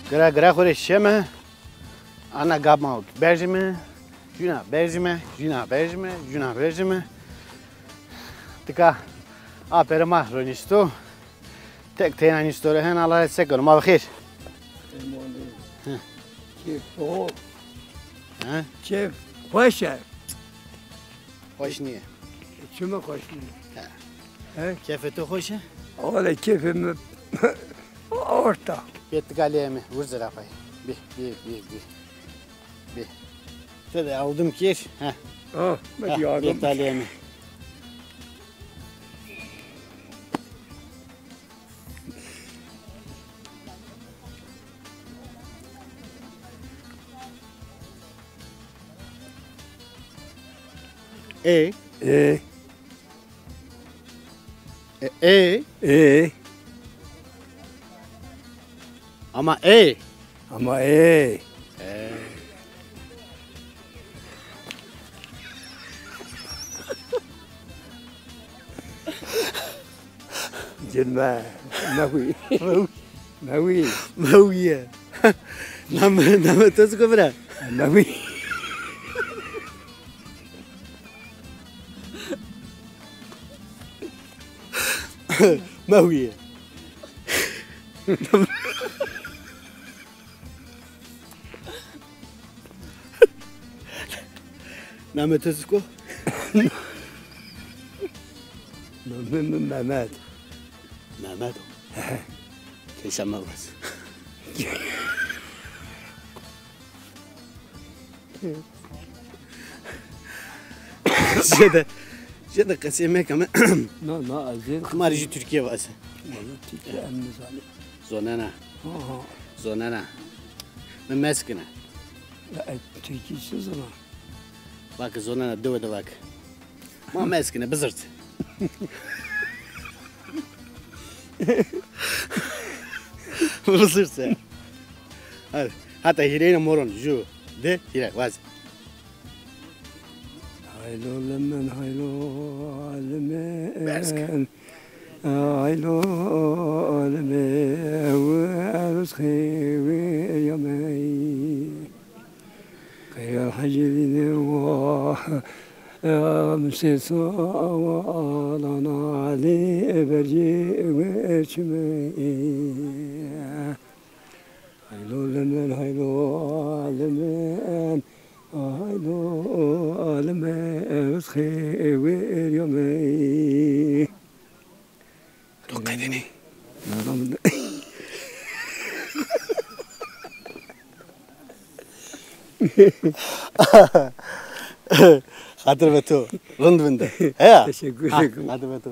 gra khore sheme. Ana gabma berjime. Juna berjime. Tika aperma ronisto. Tek tena nistore hen Allah etsekon. Ma bخير. كيف هو ها كيف خوشه خوش نیه شو ما خوش ها كيف تو خوشه ولا كيف اورتا Yettik Aliye'mi vur zırafayı. Bir. Şöyle aldım ki. Heh. ما yardım Yetti Aliye'mi. E ama ama جنبه مویه نام تو سکو برا موی مویه نام تو سکو ممد ممد تسمى بس جدا قسيمة كمان لا زين خمارجي تركيا بس والله تركيا امزالي زونانا من ماسكنا لا تركيا شو زمان باك زونانا دو باك ما ماسكنا بزرت بزرت حتى هيرينا مورون جو ده هيرا واز هايلو لمن هايلو لمن هايلو لمن ورسخي ويومي خير حجرين مسيسو وانا علي برجي وشمي هايلو لمن هايلو لمن هايلو لمن وسخي ويومي توقيتني خاطر بتو رند بنده تشكر لكم خاطر بتو